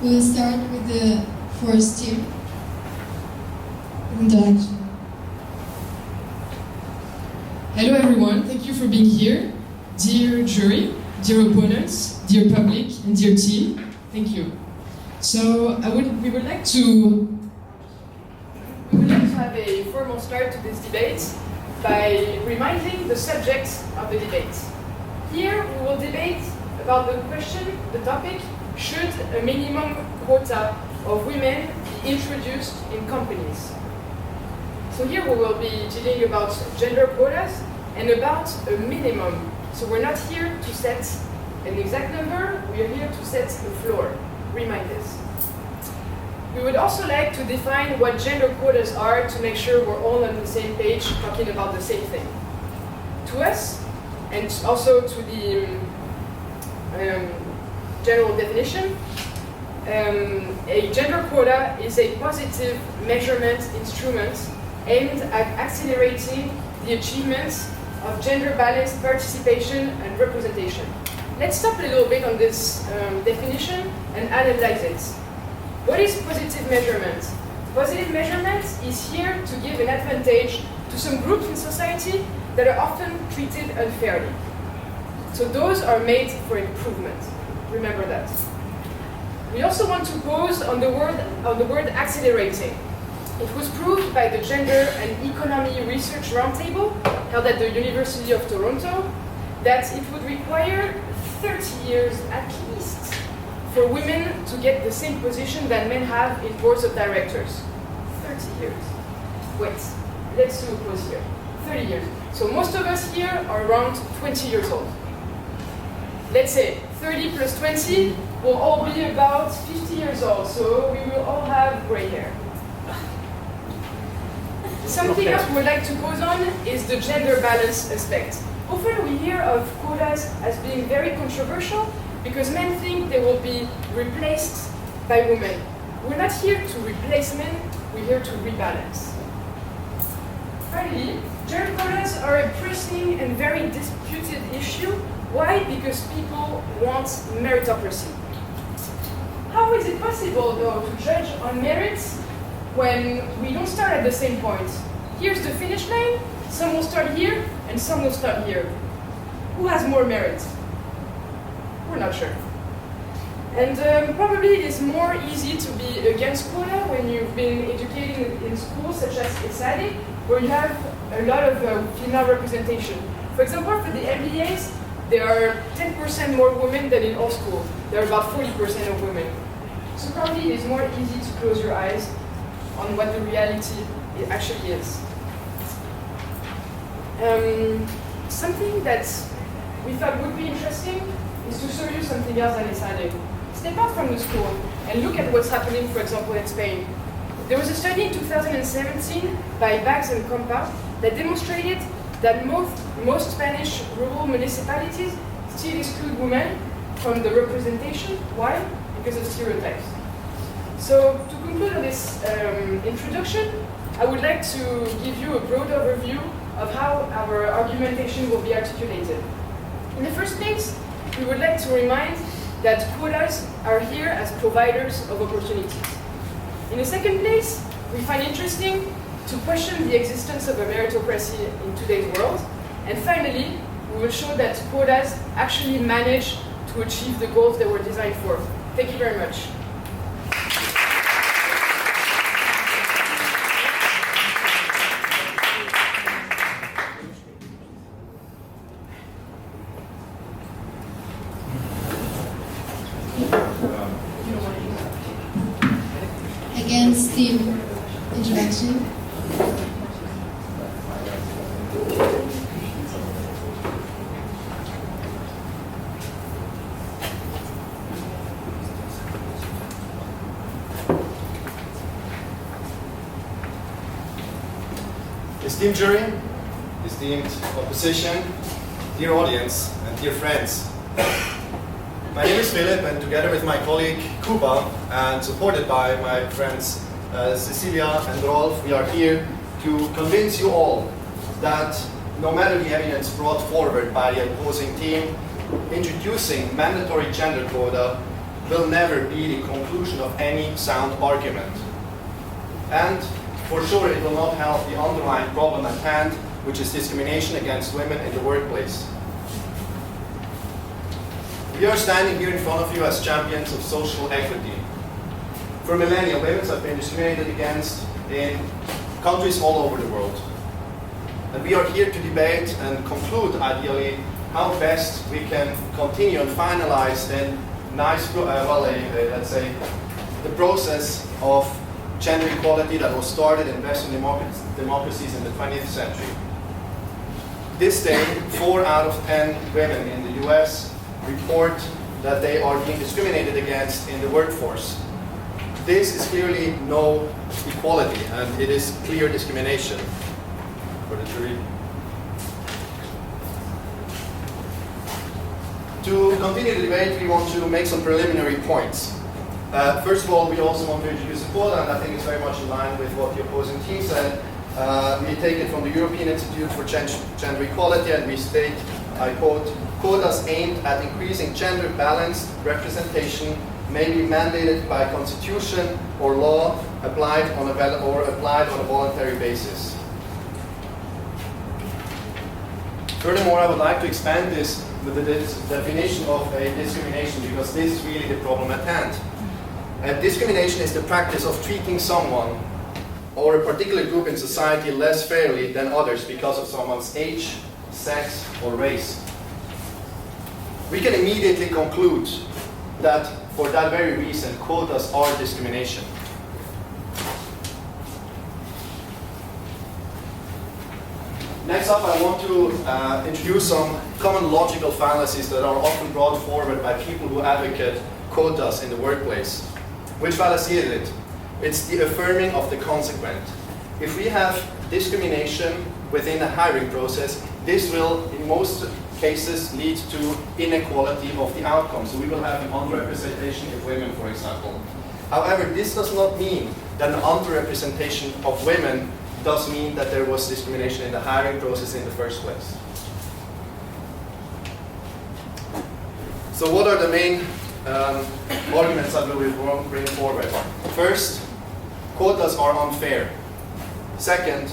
We'll start with the first team. Introduction. Hello everyone, thank you for being here. Dear jury, dear opponents, dear public, and dear team, thank you. So we would like to have a formal start to this debate by reminding the subject of the debate. Here we will debate about the question, the topic, should a minimum quota of women be introduced in companies? So here we will be dealing about gender quotas and about a minimum. So we're not here to set an exact number, we are here to set a floor. Remind this. We would also like to define what gender quotas are to make sure we're all on the same page talking about the same thing. To us, and also to the general definition, a gender quota is a positive measurement instrument aimed at accelerating the achievements of gender-balanced participation and representation. Let's stop a little bit on this definition and analyze it. What is positive measurement? Positive measurement is here to give an advantage to some groups in society that are often treated unfairly. So those are made for improvement. Remember that. We also want to pause on the word accelerating. It was proved by the Gender and Economy Research Roundtable held at the University of Toronto that it would require 30 years at least for women to get the same position that men have in boards of directors. 30 years. Wait, let's do a pause here. 30 years. So most of us here are around 20 years old. Let's say 30 plus 20 will all be about 50 years old, so we will all have gray hair. Something else we would like to pause on is the gender balance aspect. Often we hear of quotas as being very controversial because men think they will be replaced by women. We're not here to replace men, we're here to rebalance. Finally, gender quotas are a pressing and very disputed issue. Why? Because people want meritocracy. How is it possible, though, to judge on merits when we don't start at the same point? Here's the finish line, some will start here, and some will start here. Who has more merit? We're not sure. And probably it is more easy to be against quota when you've been educating in schools such as ESADE, where you have a lot of female representation. For example, for the MBAs, there are 10% more women than in all schools. There are about 40% of women. So probably it is more easy to close your eyes on what the reality actually is. Something that we thought would be interesting is to show you something else than ESADE. Step out from the school and look at what's happening, for example, in Spain. There was a study in 2017 by Bags and Compa that demonstrated that most Spanish rural municipalities still exclude women from the representation. Why? Because of stereotypes. So to conclude on this introduction, I would like to give you a broad overview of how our argumentation will be articulated. In the first place, we would like to remind that quotas are here as providers of opportunities. In the second place, we find interesting to question the existence of a meritocracy in today's world. And finally, we will show that quotas actually manage to achieve the goals they were designed for. Thank you very much. Against team introduction. Esteemed jury, esteemed opposition, dear audience, and dear friends. My name is Philip, and together with my colleague Kuba, and supported by my friends Cecilia and Rolf, we are here to convince you all that no matter the evidence brought forward by the opposing team, introducing mandatory gender quota will never be the conclusion of any sound argument. And for sure, it will not help the underlying problem at hand, which is discrimination against women in the workplace. We are standing here in front of you as champions of social equity. For millennia, women have been discriminated against in countries all over the world. And we are here to debate and conclude, ideally, how best we can continue and finalize then let's say, the process of gender equality that was started in Western democracies in the 20th century. This day, 4 out of 10 women in the US report that they are being discriminated against in the workforce. This is clearly no equality, and it is clear discrimination for the jury. To continue the debate, we want to make some preliminary points. First of all, we also want to introduce a quota, and I think it's very much in line with what the opposing team said. We take it from the European Institute for Gender Equality, and we state, I quote, "Quotas aimed at increasing gender-balanced representation may be mandated by constitution or law applied on a voluntary basis." Furthermore, I would like to expand this with the definition of a discrimination, because this is really the problem at hand. Discrimination is the practice of treating someone or a particular group in society less fairly than others because of someone's age, sex, or race. We can immediately conclude that for that very reason, quotas are discrimination. Next up, I want to introduce some common logical fallacies that are often brought forward by people who advocate quotas in the workplace. Which fallacy is it? It's the affirming of the consequent. If we have discrimination within a hiring process, this will, in most cases, lead to inequality of the outcome. So we will have an underrepresentation of women, for example. However, this does not mean that an underrepresentation of women does mean that there was discrimination in the hiring process in the first place. So what are the main arguments that we will bring forward? First, quotas are unfair. Second,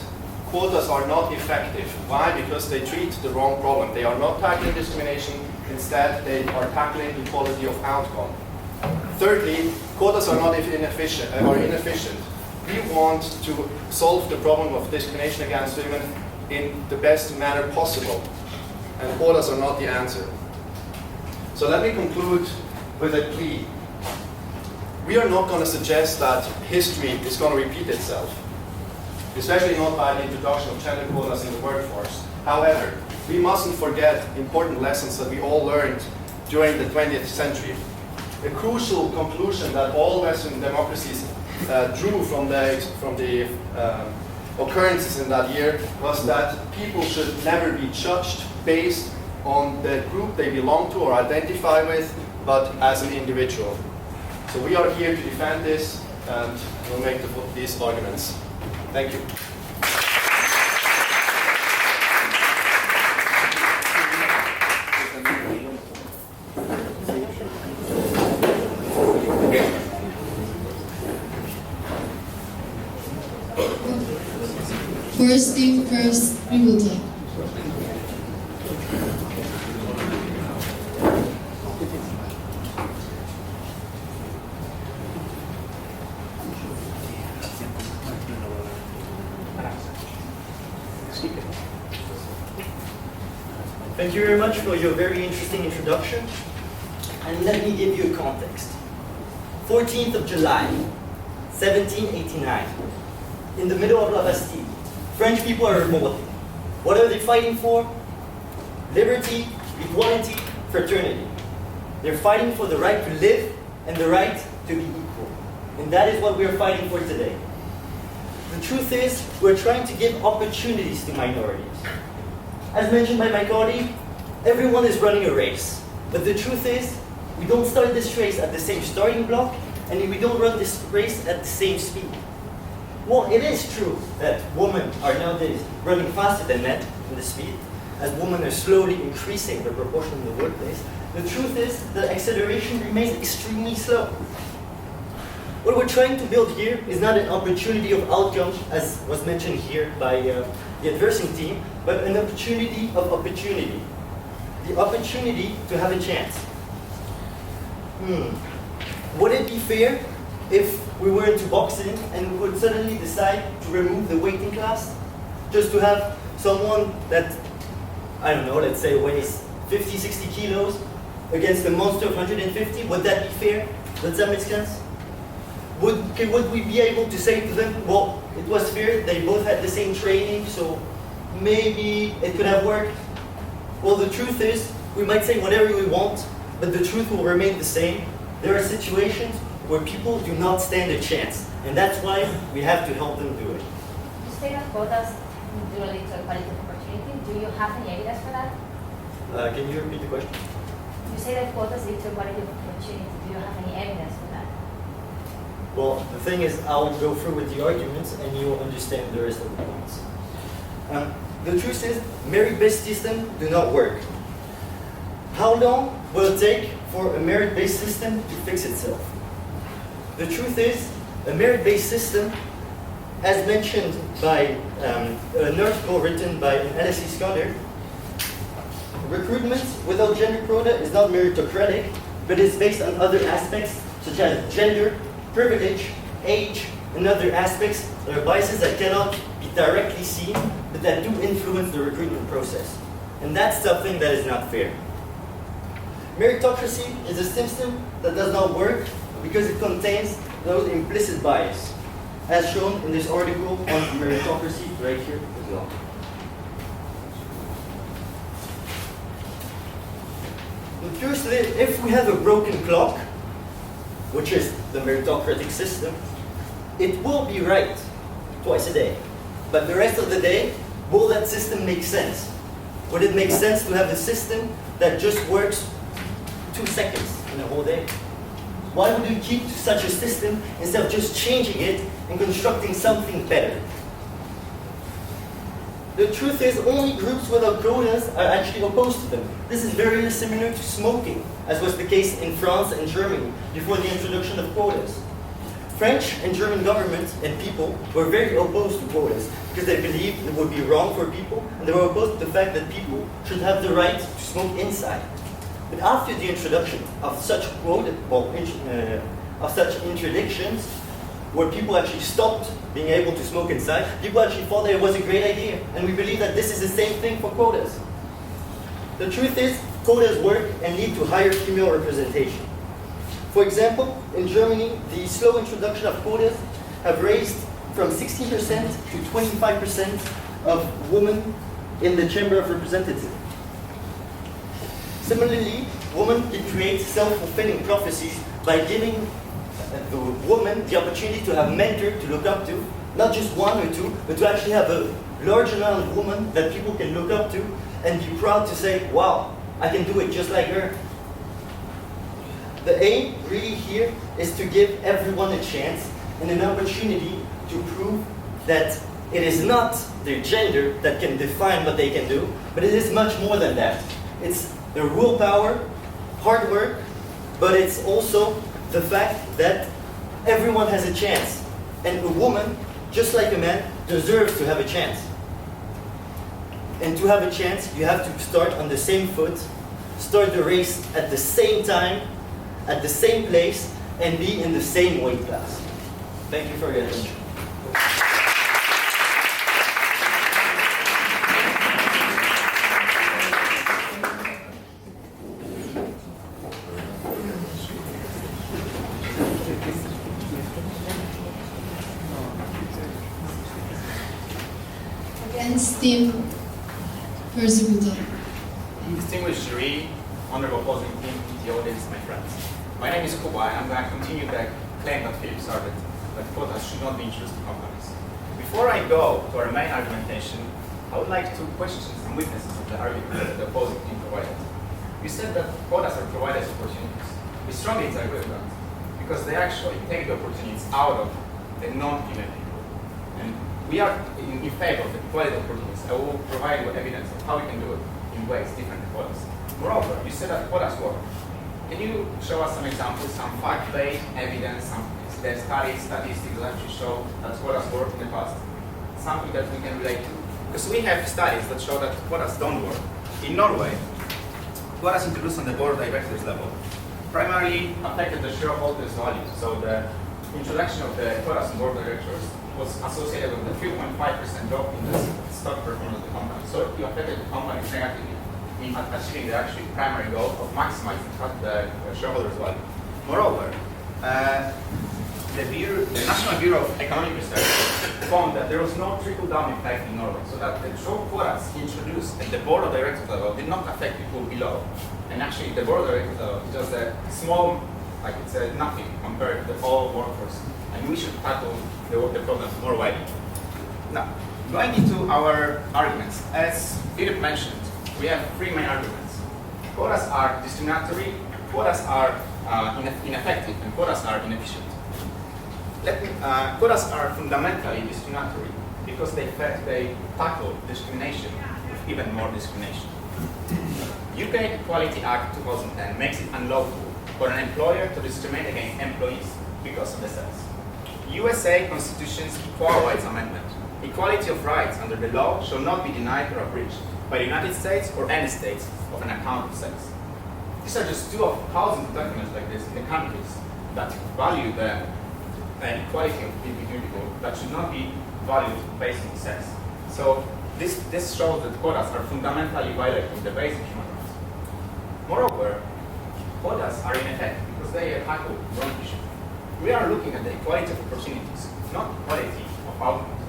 quotas are not effective. Why? Because they treat the wrong problem. They are not tackling discrimination. Instead, they are tackling equality of outcome. Thirdly, quotas are not inefficient. We want to solve the problem of discrimination against women in the best manner possible, and quotas are not the answer. So let me conclude with a plea. We are not going to suggest that history is going to repeat itself, especially not by the introduction of gender quotas in the workforce. However, we mustn't forget important lessons that we all learned during the 20th century. A crucial conclusion that all Western democracies drew from the occurrences in that year was that people should never be judged based on the group they belong to or identify with, but as an individual. So we are here to defend this, and we'll make these arguments. Thank you. First thing first, we will take. Thank you very much for your very interesting introduction. And let me give you a context. 14th of July, 1789. In the middle of La Bastille, French people are revolting. What are they fighting for? Liberty, equality, fraternity. They're fighting for the right to live and the right to be equal. And that is what we are fighting for today. The truth is, we're trying to give opportunities to minorities. As mentioned by my colleague, everyone is running a race. But the truth is, we don't start this race at the same starting block, and we don't run this race at the same speed. Well, it is true that women are nowadays running faster than men in the speed, as women are slowly increasing their proportion in the workplace, the truth is that acceleration remains extremely slow. What we're trying to build here is not an opportunity of outcome, as was mentioned here by the adversing team, but an opportunity of opportunity. The opportunity to have a chance. Would it be fair if we were into boxing and we would suddenly decide to remove the weighting class? Just to have someone that, I don't know, let's say weighs 50, 60 kilos against a monster of 150, would that be fair? Does that make sense? Would we be able to say to them, well, it was fair, they both had the same training, so maybe it could have worked? Well, the truth is, we might say whatever we want, but the truth will remain the same. There are situations where people do not stand a chance, and that's why we have to help them do it. You say that quotas do lead to equality of opportunity. Do you have any evidence for that? Can you repeat the question? You say that quotas lead to equality of opportunity. Do you have any evidence for that? Well, the thing is, I'll go through with the arguments and you'll understand the rest of the points. The truth is, merit-based systems do not work. How long will it take for a merit-based system to fix itself? The truth is, a merit-based system, as mentioned by an article written by an LSE scholar, recruitment without gender quota is not meritocratic, but is based on other aspects such as gender, privilege, age, and other aspects that are biases that cannot be directly seen, but that do influence the recruitment process. And that's something that is not fair. Meritocracy is a system that does not work because it contains those implicit bias, as shown in this article on meritocracy right here as well. Firstly, if we have a broken clock, which is the meritocratic system, it will be right twice a day. But the rest of the day, will that system make sense? Would it make sense to have a system that just works 2 seconds in a whole day? Why would you keep to such a system instead of just changing it and constructing something better? The truth is, only groups without quotas are actually opposed to them. This is very similar to smoking, as was the case in France and Germany before the introduction of quotas. French and German governments and people were very opposed to quotas because they believed it would be wrong for people, and they were opposed to the fact that people should have the right to smoke inside. But after the introduction of such such interdictions, where people actually stopped being able to smoke inside, people actually thought that it was a great idea, and we believe that this is the same thing for quotas. The truth is, quotas work and lead to higher female representation. For example, in Germany, the slow introduction of quotas have raised from 16% to 25% of women in the Chamber of Representatives. Similarly, women can create self-fulfilling prophecies by giving the woman the opportunity to have a mentor to look up to, not just one or two, but to actually have a large amount of women that people can look up to and be proud to say, wow, I can do it just like her. The aim really here is to give everyone a chance and an opportunity to prove that it is not their gender that can define what they can do, but it is much more than that. It's their willpower, hard work, but it's also the fact that everyone has a chance. And a woman, just like a man, deserves to have a chance. And to have a chance, you have to start on the same foot, start the race at the same time, at the same place, and be in the same weight class. Thank you for your attention. Against team Persecutor. Distinguished jury, honorable opposing team, the audience, my friends. My name is Kuba, and I'm going to continue the claim that Philip started, that quotas should not be introduced to companies. Before I go to our main argumentation, I would like to question some weaknesses of the argument that the opposing team provided. You said that quotas are provided as opportunities. We strongly disagree with that, because they actually take the opportunities out of the non-female people. And we are in favor of the equality of opportunities. I will provide you evidence of how we can do it in ways different than quotas. Moreover, you said that quotas work. Can you show us some examples, some fact-based evidence, some studies, statistics that actually show that quotas work in the past? Something that we can relate to. Because we have studies that show that quotas don't work. In Norway, quotas introduced on the board of directors level primarily affected the shareholders' value. So the introduction of the quotas on board of directors was associated with a 3.5% drop in the stock performance of the company. So it affected the company negatively in achieving the actually primary goal of maximizing the shareholders' value. Moreover, the National Bureau of Economic Research found that there was no trickle-down effect in Norway, so that the short quotas introduced at the board of directors level did not affect people below. And actually, the board of directors level is just a small, like it's a nothing compared to the whole workforce. And we should tackle the problem more widely. Now, going into our arguments, as Philip mentioned, we have three main arguments. Quotas are discriminatory, quotas are ineffective, and quotas are inefficient. Quotas are fundamentally discriminatory because they tackle discrimination with even more discrimination. UK Equality Act 2010 makes it unlawful for an employer to discriminate against employees because of the sex. USA Constitution's Equal Rights Amendment. Equality of rights under the law shall not be denied or abridged by the United States or any states of an account of sex. These are just two of thousands of documents like this in the countries that value the equality of people that should not be valued based on sex. So this shows that quotas are fundamentally violating the basic human rights. Moreover, quotas are ineffective because they tackle the wrong issue. We are looking at the equality of opportunities, not equality of outcomes.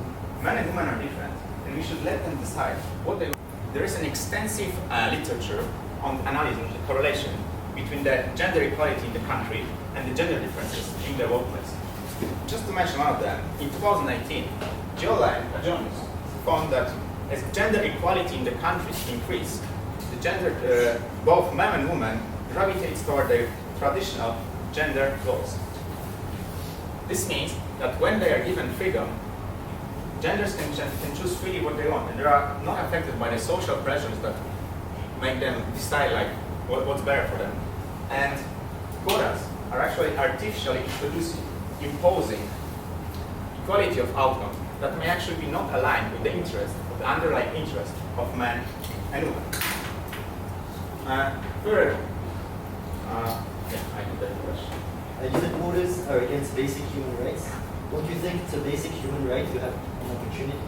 Men and women are different, and we should let them decide what they want. There is an extensive literature on analyzing the correlation between the gender equality in the country and the gender differences in the workplace. Just to mention one of them, in 2019, Jones found that as gender equality in the countries increase, the gender, both men and women, gravitates toward their traditional gender roles. This means that when they are given freedom, genders can choose freely what they want, and they are not affected by the social pressures that make them decide like what's better for them. And quotas are actually artificially imposing equality of outcome that may actually be not aligned with the interest, of the underlying interest of men and women. Further, I can take the question. You said quotas are against basic human rights. Don't you think it's a basic human right to have an opportunity?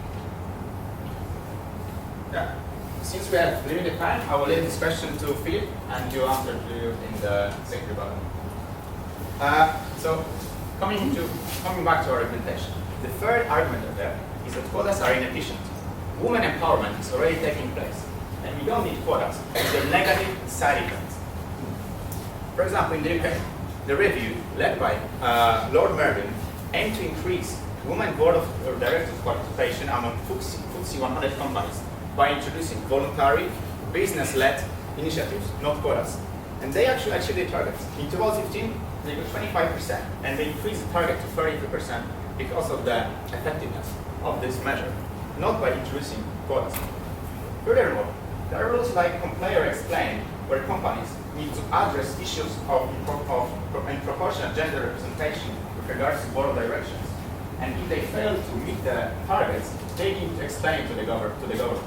Yeah. Since we have limited time, I will leave this question to Philip and you answer to you in the second debate. So, coming back to our argumentation, the third argument of that is that quotas are inefficient. Women empowerment is already taking place, and we don't need quotas with their negative side effects. For example, in the UK, the review led by Lord Mervyn aimed to increase women board of directors participation among FTSE 100 companies by introducing voluntary, business-led initiatives, not quotas. And they actually achieved their targets. In 2015, they got 25%, and they increased the target to 32% because of the effectiveness of this measure, not by introducing quotas. Furthermore, there are rules like Complayer explained, where companies need to address issues of proportional gender representation with regards to board of directions. And if they fail to meet the targets, they need to explain to the government.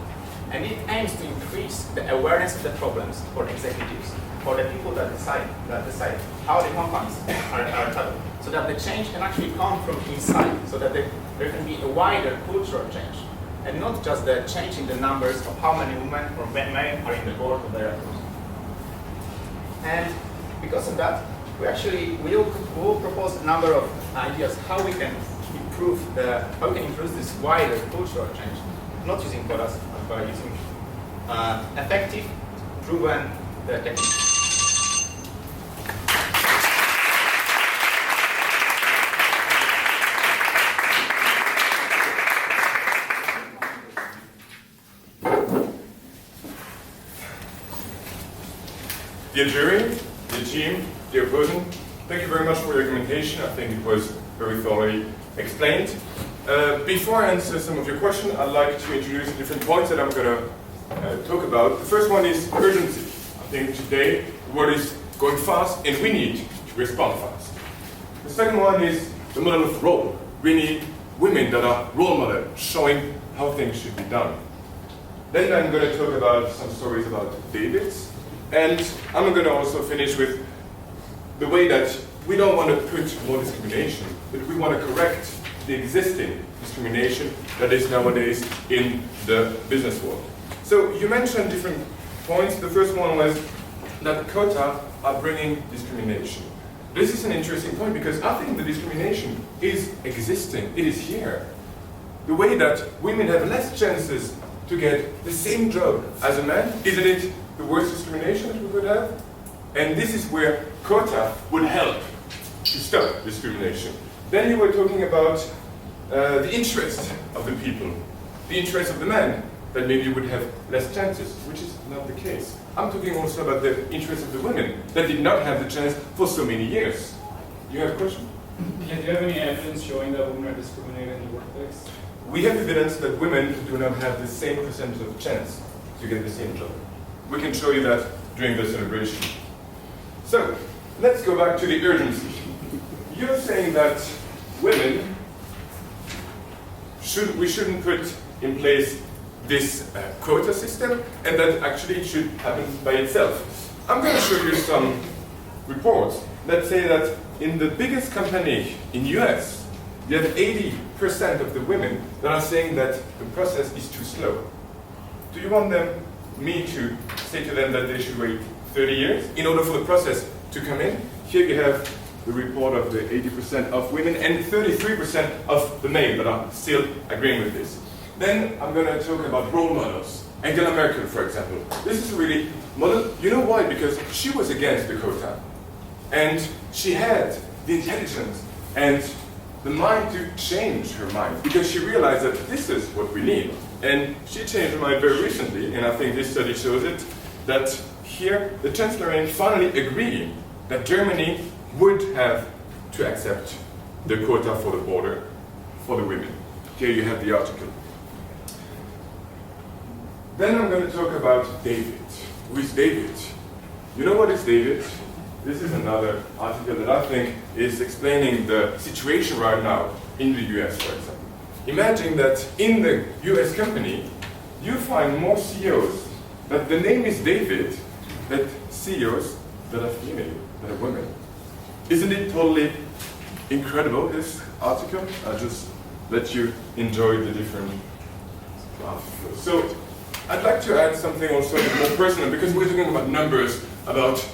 And it aims to increase the awareness of the problems for executives, for the people that decide how the companies are tackled, so that the change can actually come from inside, so that there can be a wider cultural change, and not just the change in the numbers of how many women or men are in the board of directors. And because of that, we will propose a number of ideas how we can improve this wider cultural change, not using quotas, but by using effective, proven techniques. Dear jury, dear team, dear opposing, thank you very much for your argumentation. I think it was very thoroughly explained. Before I answer some of your questions, I'd like to introduce the different points that I'm going to talk about. The first one is urgency. I think today the world is going fast and we need to respond fast. The second one is the model of role. We need women that are role models, showing how things should be done. Then I'm going to talk about some stories about David. And I'm going to also finish with the way that we don't want to put more discrimination, but we want to correct the existing discrimination that is nowadays in the business world. So you mentioned different points. The first one was that quota are bringing discrimination. This is an interesting point because I think the discrimination is existing. It is here. The way that women have less chances to get the same job as a man, isn't it the worst discrimination that we could have? And this is where quota would help to stop discrimination. Then you were talking about the interest of the people, the interest of the men, that maybe would have less chances, which is not the case. I'm talking also about the interest of the women that did not have the chance for so many years. You have a question? Yeah, do you have any evidence showing that women are discriminated in the workplace? We have evidence that women do not have the same percentage of chance to get the same job. We can show you that during the celebration. So, let's go back to the urgency. You're saying that women, we shouldn't put in place this quota system, and that actually it should happen by itself. I'm going to show you some reports that say that in the biggest company in US, you have 80% of the women that are saying that the process is too slow. Do you want me to say to them that they should wait 30 years in order for the process to come in? Here you have the report of the 80% of women and 33% of the men that are still agreeing with this. Then I'm going to talk about role models. Angela Merkel, for example. This is a really model. You know why? Because she was against the quota. And she had the intelligence and the mind to change her mind, because she realized that this is what we need. And she changed her mind very recently, and I think this study shows it, that here the Chancellor finally agreed that Germany would have to accept the quota for the border for the women. Here you have the article. Then I'm going to talk about David. Who is David? You know what is David? This is another article that I think is explaining the situation right now in the US, for example. Imagine that in the US company, you find more CEOs that the name is David than CEOs that are female, that are women. Isn't it totally incredible, this article? I'll just let you enjoy the different articles. So I'd like to add something also more personal, because we're talking about numbers, about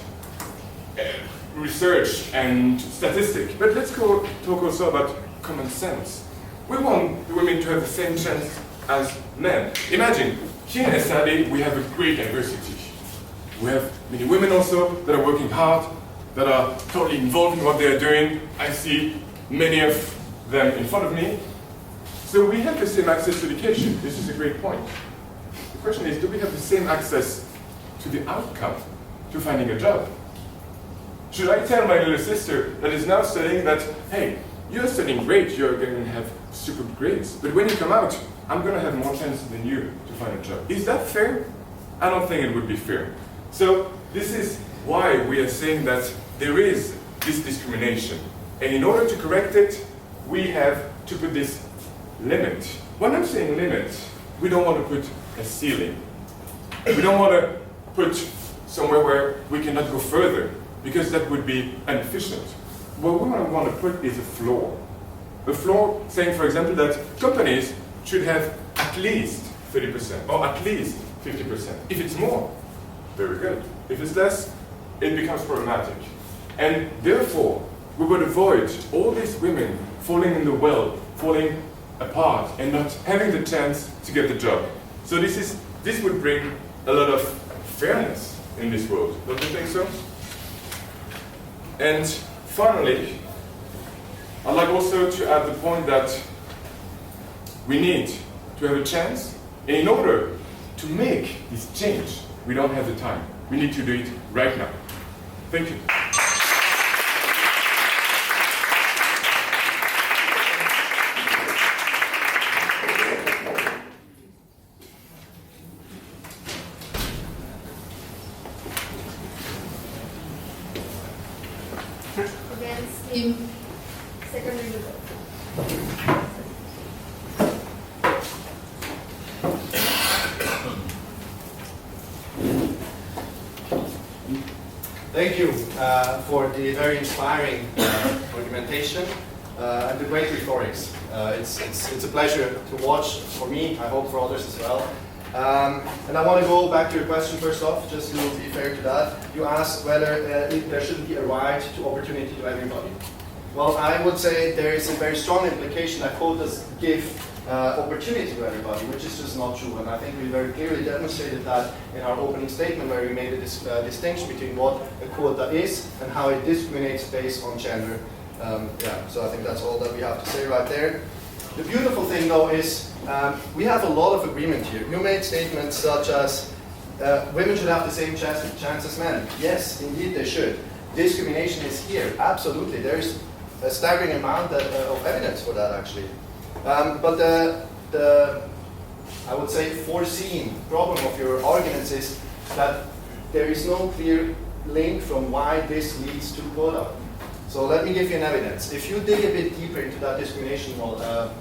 research and statistics. But let's talk also about common sense. We want the women to have the same chance as men. Imagine, here in ESADE, we have a great diversity. We have many women also that are working hard, that are totally involved in what they are doing. I see many of them in front of me. So we have the same access to education. This is a great point. The question is, do we have the same access to the outcome, to finding a job? Should I tell my little sister that is now studying that, hey, you're studying great, you're going to have super grades, but when you come out, I'm going to have more chances than you to find a job. Is that fair? I don't think it would be fair. So this is why we are saying that there is this discrimination. And in order to correct it, we have to put this limit. When I'm saying limit, we don't want to put a ceiling. We don't want to put somewhere where we cannot go further, because that would be inefficient. What we want to put is a floor. A floor saying, for example, that companies should have at least 30% or at least 50%. If it's more, very good. If it's less, it becomes problematic. And therefore, we would avoid all these women falling in the well, falling apart, and not having the chance to get the job. So this would bring a lot of fairness in this world. Don't you think so? And finally, I'd like also to add the point that we need to have a chance, and in order to make this change, we don't have the time. We need to do it right now. Thank you. Against Him. secondary result. Thank you for the very inspiring argumentation and the great rhetorics. It's a pleasure to watch for me, I hope for others as well. And I want to go back to your question first off, just to be fair to that. You asked whether there shouldn't be a right to opportunity to everybody. Well, I would say there is a very strong implication that quotas give opportunity to everybody, which is just not true. And I think we very clearly demonstrated that in our opening statement, where we made a distinction between what a quota is and how it discriminates based on gender. So I think that's all that we have to say right there. The beautiful thing, though, is we have a lot of agreement here. You made statements such as women should have the same chance as men. Yes, indeed they should. Discrimination is here, absolutely. There is a staggering amount of evidence for that, actually. But the, I would say, foreseen problem of your arguments is that there is no clear link from why this leads to quota. So let me give you an evidence. If you dig a bit deeper into that discrimination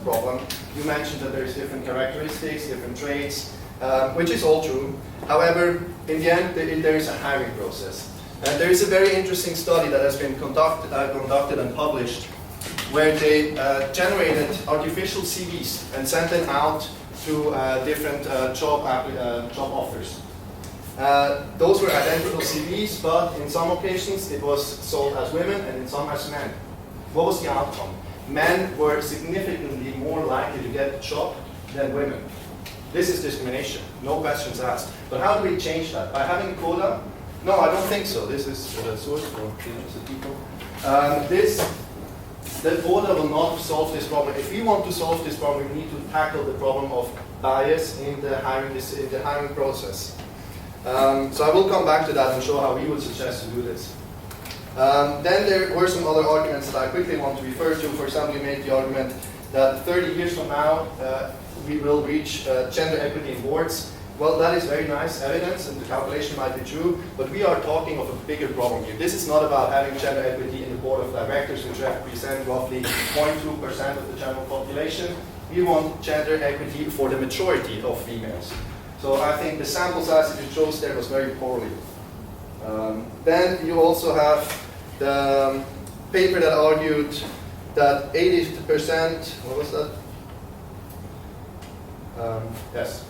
problem, you mentioned that there's different characteristics, different traits, which is all true. However, in the end, there is a hiring process. And there is a very interesting study that has been conducted and published, where they generated artificial CVs and sent them out to different job offers. Those were identical CVs, but in some occasions it was sold as women and in some as men. What was the outcome? Men were significantly more likely to get a job than women. This is discrimination, no questions asked. But how do we change that? By having a quota? No, I don't think so. This is a source for interested people. The quota will not solve this problem. If we want to solve this problem, we need to tackle the problem of bias in the hiring process. So I will come back to that and show how we would suggest to do this. Then there were some other arguments that I quickly want to refer to. For example, we made the argument that 30 years from now, we will reach gender equity in boards. Well, that is very nice evidence, and the calculation might be true, but we are talking of a bigger problem here. This is not about having gender equity in the board of directors, which represent roughly 0.2% of the general population. We want gender equity for the majority of females. So I think the sample size that you chose there was very poorly. Then you also have the paper that argued that 80%, what was that? Yes.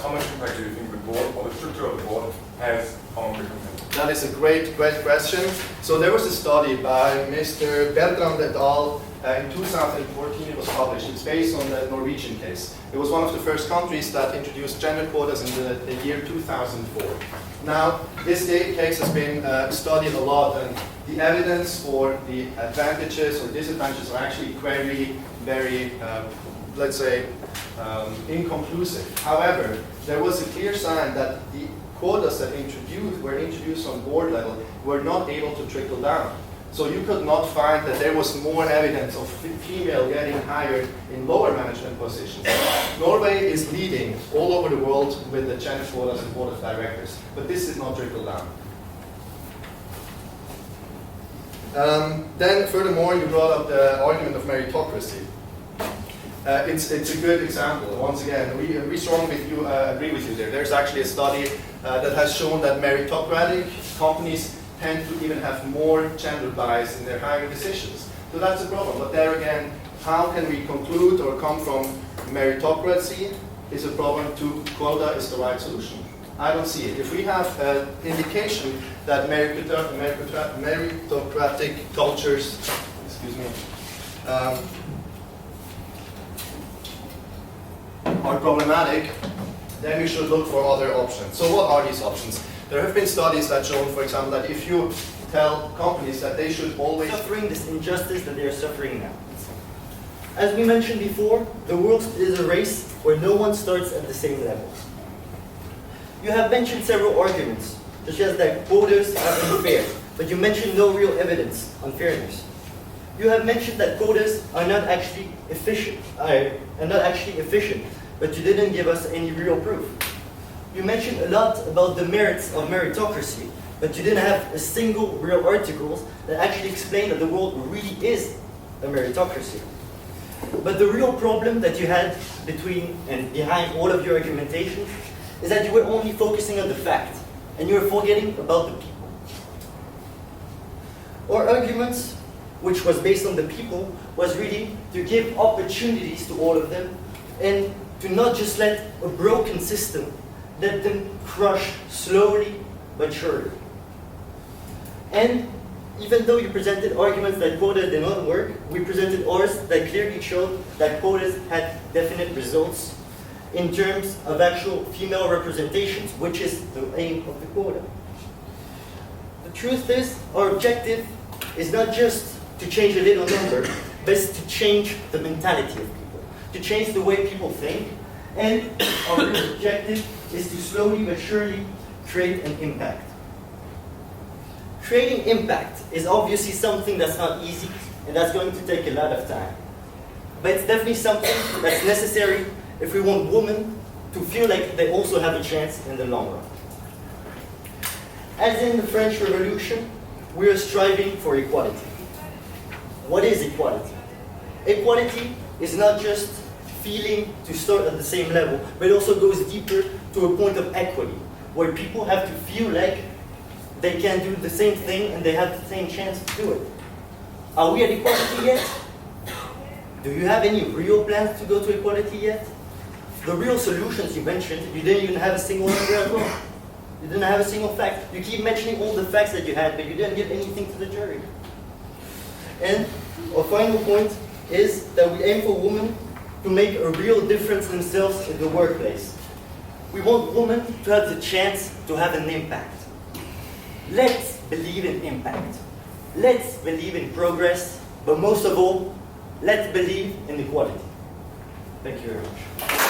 How much impact do you think the board or the structure of the board has on the company? That is a great question. So there was a study by Mr. Bertrand et al. In 2014 it was published. It's based on the Norwegian case. It was one of the first countries that introduced gender quotas in the year 2004. Now, this case has been studied a lot, and the evidence for the advantages or disadvantages are actually very, let's say, inconclusive. However, there was a clear sign that the quotas that were introduced on board level were not able to trickle down. So you could not find that there was more evidence of female getting hired in lower management positions. Norway is leading all over the world with the gender quotas and board of directors, but this did not trickle down. Then furthermore, you brought up the argument of meritocracy. It's a good example. Once again, we strongly agree with you there. There's actually a study that has shown that meritocratic companies tend to even have more gender bias in their hiring decisions. So that's a problem. But there again, how can we conclude or come from meritocracy is a problem to quota is the right solution? I don't see it. If we have an indication that meritocratic cultures, are problematic, then we should look for other options. So what are these options? There have been studies that show, for example, that if you tell companies that they should always suffering this injustice that they are suffering now. As we mentioned before, the world is a race where no one starts at the same level. You have mentioned several arguments, such as that quotas are unfair, but you mentioned no real evidence on fairness. You have mentioned that quotas are not actually efficient, but you didn't give us any real proof. You mentioned a lot about the merits of meritocracy, but you didn't have a single real article that actually explained that the world really is a meritocracy. But the real problem that you had between and behind all of your argumentation is that you were only focusing on the fact, and you were forgetting about the people. Our arguments, which was based on the people, was really to give opportunities to all of them, and to not just let a broken system let them crush slowly but surely. And even though you presented arguments that quotas did not work, we presented ours that clearly showed that quotas had definite results in terms of actual female representations, which is the aim of the quota. The truth is, our objective is not just to change a little number, but it's to change the mentality of people, to change the way people think, and our real objective is to slowly but surely create an impact. Creating impact is obviously something that's not easy, and that's going to take a lot of time. But it's definitely something that's necessary if we want women to feel like they also have a chance in the long run. As in the French Revolution, we are striving for equality. What is equality? Equality is not just feeling to start at the same level, but it also goes deeper to a point of equity, where people have to feel like they can do the same thing and they have the same chance to do it. Are we at equality yet? Do you have any real plans to go to equality yet? The real solutions you mentioned, you didn't even have a single number at all. You didn't have a single fact. You keep mentioning all the facts that you had, but you didn't give anything to the jury. And our final point is that we aim for women to make a real difference themselves in the workplace. We want women to have the chance to have an impact. Let's believe in impact. Let's believe in progress, but most of all, let's believe in equality. Thank you very much.